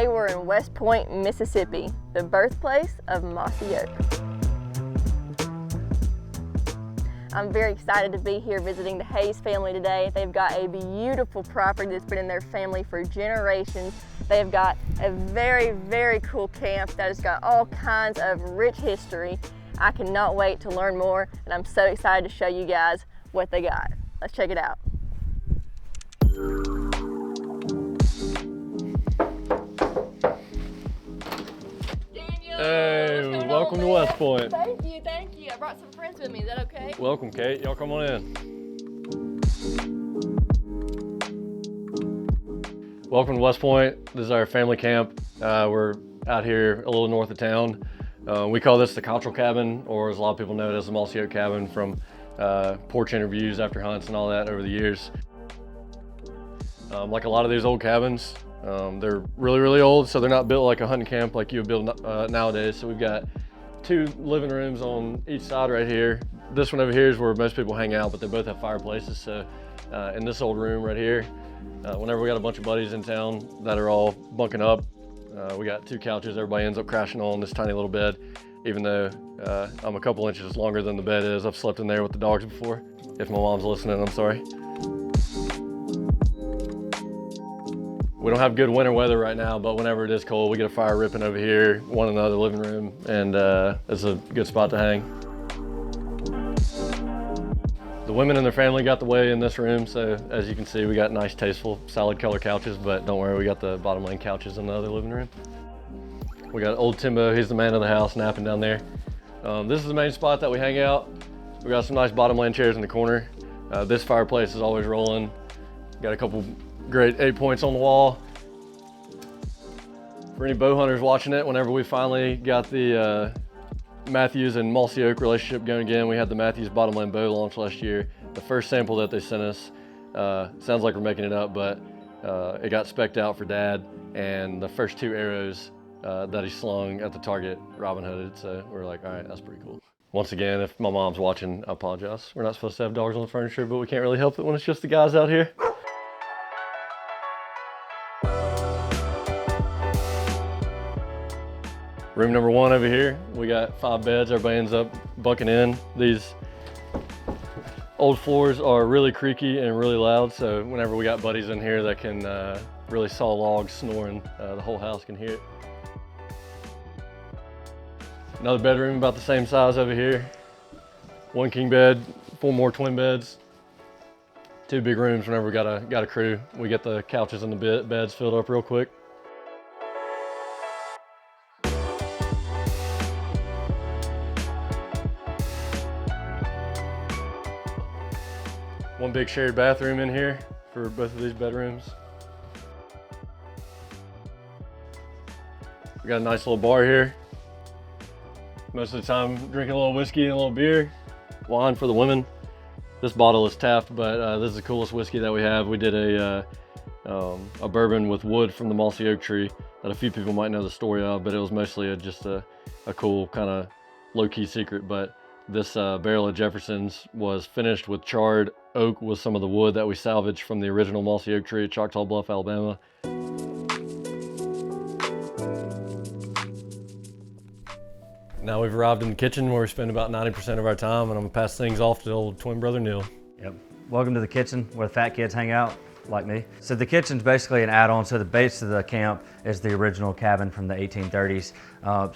Today we're in West Point, Mississippi, the birthplace of Mossy Oak. I'm very excited to be here visiting the Hayes family today. They've got a beautiful property that's been in their family for generations. They've got a very, very cool camp that has got all kinds of rich history. I cannot wait to learn more, and I'm so excited to show you guys what they got. Let's check it out. Hey, welcome to West Point. Thank you, thank you. I brought some friends with me. Is that okay? Welcome, Kate. Y'all come on in. Welcome to West Point. This is our family camp. We're out here a little north of town. We call this the Cottrell Cabin, or as a lot of people know it as the Mossy Oak Cabin, from porch interviews after hunts and all that over the years. Like a lot of these old cabins, they're really, really old, so they're not built like a hunting camp like you would build nowadays. So we've got 2 living rooms on each side right here. This one over here is where most people hang out, but they both have fireplaces. So in this old room right here, whenever we got a bunch of buddies in town that are all bunking up, we got 2 couches everybody ends up crashing on this tiny little bed. Even though I'm a couple inches longer than the bed is, I've slept in there with the dogs before. If my mom's listening, I'm sorry. We don't have good winter weather right now, but whenever it is cold, we get a fire ripping over here, one in the other living room, and it's a good spot to hang. The women and their family got the way in this room, so as you can see, we got nice, tasteful, solid color couches, but don't worry, we got the bottom lane couches in the other living room. We got old Timbo, he's the man of the house, napping down there. This is the main spot that we hang out. We got some nice bottom lane chairs in the corner. This fireplace is always rolling. Got a couple great 8 points on the wall. For any bow hunters watching it, whenever we finally got the Matthews and Mossy Oak relationship going again, we had the Matthews bottom lane bow launch last year. The first sample that they sent us, sounds like we're making it up, but it got spec'd out for Dad, and the first 2 arrows that he slung at the target Robin Hooded, so we're like, all right, that's pretty cool. Once again, if my mom's watching, I apologize. We're not supposed to have dogs on the furniture, but we can't really help it when it's just the guys out here. Room number 1 over here, we got 5 beds. Everybody ends up bunking in. These old floors are really creaky and really loud, so whenever we got buddies in here that can really saw logs snoring, the whole house can hear it. Another bedroom about the same size over here. 1 king bed, 4 more twin beds. 2 big rooms whenever we got a crew. We get the couches and the beds filled up real quick. One big shared bathroom in here for both of these bedrooms. We got a nice little bar here. Most of the time drinking a little whiskey and a little beer. Wine for the women. This bottle is tapped, but this is the coolest whiskey that we have. We did a bourbon with wood from the Mossy Oak tree that a few people might know the story of, but it was mostly just a cool kind of low-key secret. But this barrel of Jefferson's was finished with charred oak with some of the wood that we salvaged from the original Mossy Oak tree at Choctaw Bluff, Alabama. Now we've arrived in the kitchen where we spend about 90% of our time, and I'm gonna pass things off to old twin brother Neil. Yep. Welcome to the kitchen where the fat kids hang out, like me. So the kitchen's basically an add-on. So the base of the camp is the original cabin from the 1830s,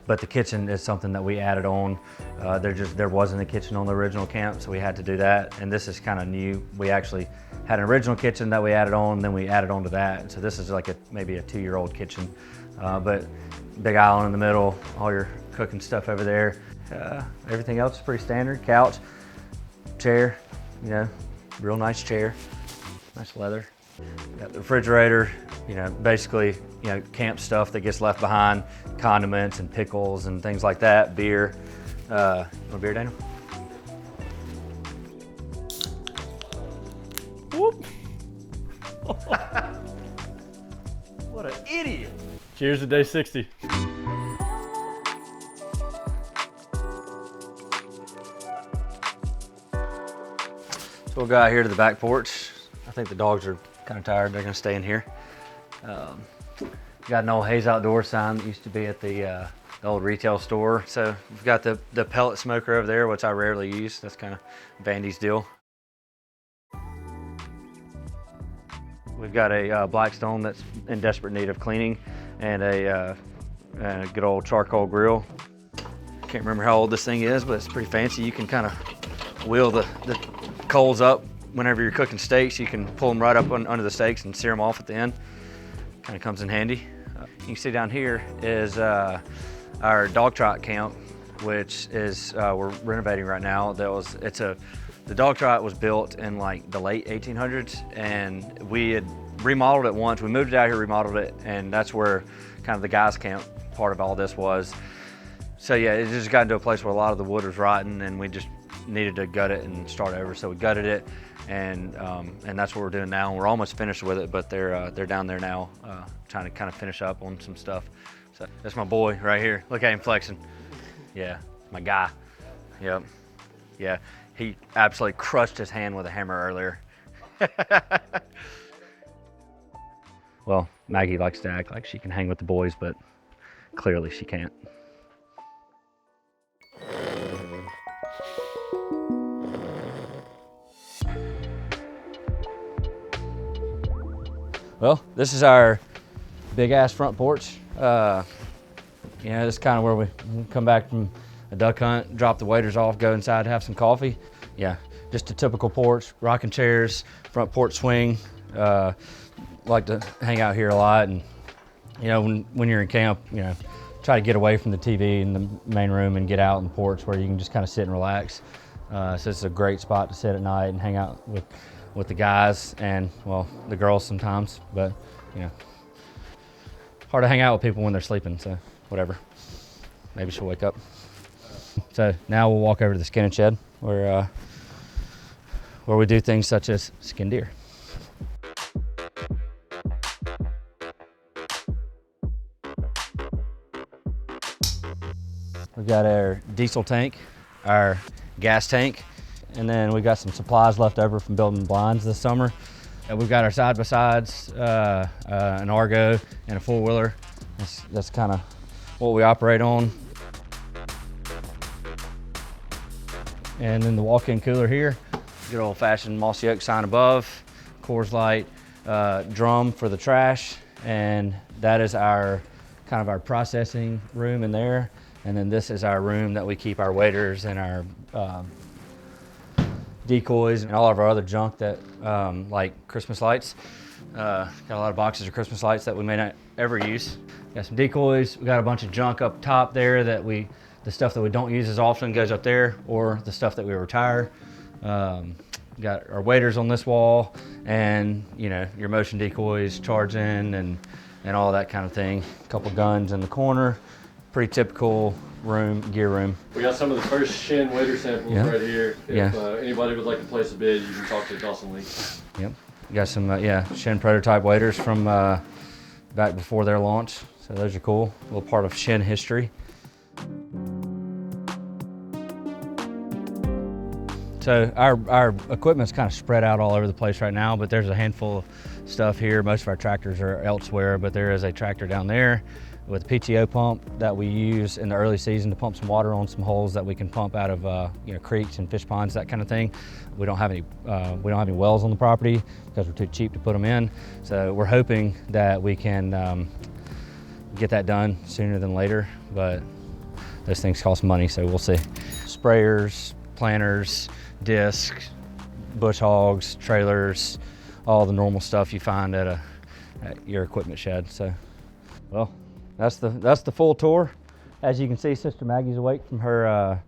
but the kitchen is something that we added on. There wasn't a kitchen on the original camp, so we had to do that. And this is kind of new. We actually had an original kitchen that we added on, then we added on to that. So this is like maybe a 2-year-old kitchen, but big island in the middle, all your cooking stuff over there. Everything else is pretty standard. Couch, chair, you know, real nice chair, nice leather. Got the refrigerator, you know, basically, you know, camp stuff that gets left behind, condiments and pickles and things like that, beer. You want a beer, Daniel? Whoop. What an idiot. Cheers to day 60. So we'll go out here to the back porch. I think the dogs are kind of tired. They're gonna stay in here. Got an old Hayes Outdoor sign that used to be at the old retail store. So we've got the pellet smoker over there, which I rarely use. That's kind of Vandy's deal. We've got a Blackstone that's in desperate need of cleaning, and a good old charcoal grill. Can't remember how old this thing is, but it's pretty fancy. You can kind of wheel the coals up whenever you're cooking steaks. You can pull them right up under the steaks and sear them off at the end. Kind of comes in handy. You can see down here is our dog trot camp, which is we're renovating right now. The dog trot was built in like the late 1800s, and we had remodeled it once. We moved it out here, remodeled it, and that's where kind of the guys camp part of all this was. So yeah, it just got into a place where a lot of the wood was rotten, and we just needed to gut it and start over. So we gutted it, and that's what we're doing now. We're almost finished with it, but they're down there now, trying to kind of finish up on some stuff. So that's my boy right here. Look at him flexing. Yeah, my guy. Yep. Yeah, he absolutely crushed his hand with a hammer earlier. Well, Maggie likes to act like she can hang with the boys, but clearly she can't. Well, this is our big ass front porch. This is kind of where we come back from a duck hunt, drop the waders off, go inside, have some coffee. Yeah, just a typical porch, rocking chairs, front porch swing. Like to hang out here a lot, and when you're in camp, try to get away from the TV in the main room and get out in the porch where you can just kind of sit and relax. So it's a great spot to sit at night and hang out with the guys and, well, the girls sometimes, but hard to hang out with people when they're sleeping, so whatever. Maybe she'll wake up. So now we'll walk over to the skinning shed where we do things such as skin deer. We've got our diesel tank, our gas tank, and then we got some supplies left over from building blinds this summer. And we've got our side-by-sides, an Argo, and a four-wheeler. That's kind of what we operate on. And then the walk-in cooler here, good old-fashioned Mossy Oak sign above, Coors Light, drum for the trash, and that is our kind of our processing room in there. And then this is our room that we keep our waders and our decoys and all of our other junk that, like Christmas lights. Got a lot of boxes of Christmas lights that we may not ever use. Got some decoys. We got a bunch of junk up top there that the stuff that we don't use as often goes up there, or the stuff that we retire. Got our waders on this wall, and your motion decoys, charging, and all that kind of thing. A couple guns in the corner. Pretty typical gear room. We got some of the first Chêne wader samples right here. If anybody would like to place a bid, you can talk to Dawson Lee. Yep. We got some Chêne prototype waders from back before their launch. So those are cool. A little part of Chêne history. So our equipment's kind of spread out all over the place right now, but there's a handful of stuff here. Most of our tractors are elsewhere, but there is a tractor down there with a PTO pump that we use in the early season to pump some water on some holes that we can pump out of creeks and fish ponds, that kind of thing. We don't have any wells on the property because we're too cheap to put them in. So we're hoping that we can get that done sooner than later, but those things cost money, so we'll see. Sprayers, planters, discs, bush hogs, trailers, all the normal stuff you find at your equipment shed. So, well, that's the full tour. As you can see, Sister Maggie's awake from her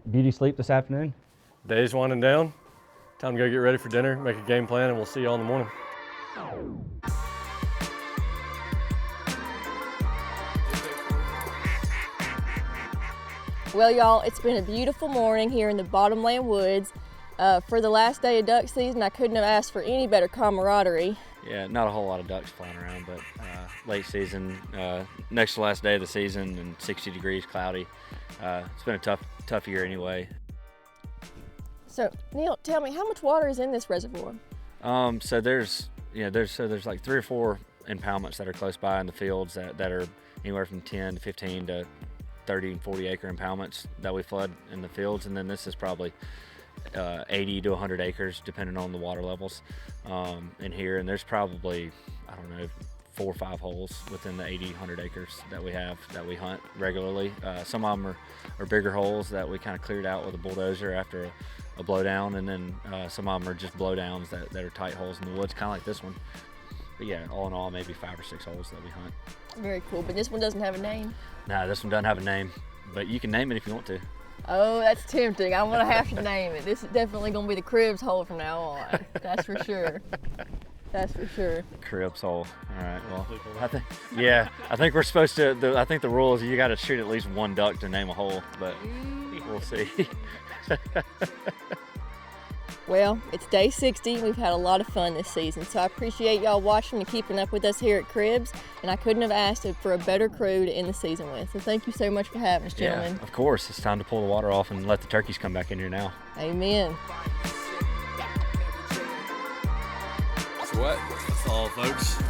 beauty sleep this afternoon. Day's winding down. Time to go get ready for dinner, make a game plan, and we'll see y'all in the morning. Well, y'all, it's been a beautiful morning here in the Bottomland Woods. For the last day of duck season, I couldn't have asked for any better camaraderie. Yeah, not a whole lot of ducks flying around, but late season, next to last day of the season, and 60 degrees, cloudy. It's been a tough year anyway. So, Neil, tell me, how much water is in this reservoir? So there's like 3 or 4 impoundments that are close by in the fields that are anywhere from 10 to 15 to 30 and 40 acre impoundments that we flood in the fields. And then this is probably 80 to 100 acres depending on the water levels in here. And there's probably, I don't know, 4 or 5 holes within the 80, 100 acres that we have that we hunt regularly. Some of them are bigger holes that we kind of cleared out with a bulldozer after a blowdown, and then some of them are just blowdowns that are tight holes in the woods, kind of like this one. But yeah, all in all, maybe 5 or 6 holes that we hunt. Very cool, but this one doesn't have a name. No, this one doesn't have a name, but you can name it if you want to. Oh, that's tempting. I'm gonna have to name it. This is definitely gonna be the Cribs hole from now on. That's for sure. That's for sure. Cribs hole. All right. Well, I think we're supposed to. I think the rule is you got to shoot at least one duck to name a hole, but we'll see. Well, it's day 60. We've had a lot of fun this season, so I appreciate y'all watching and keeping up with us here at Cribs, and I couldn't have asked for a better crew to end the season with. So thank you so much for having us, gentlemen. Yeah, of course. It's time to pull the water off and let the turkeys come back in here now. Amen. So what? That's all, folks.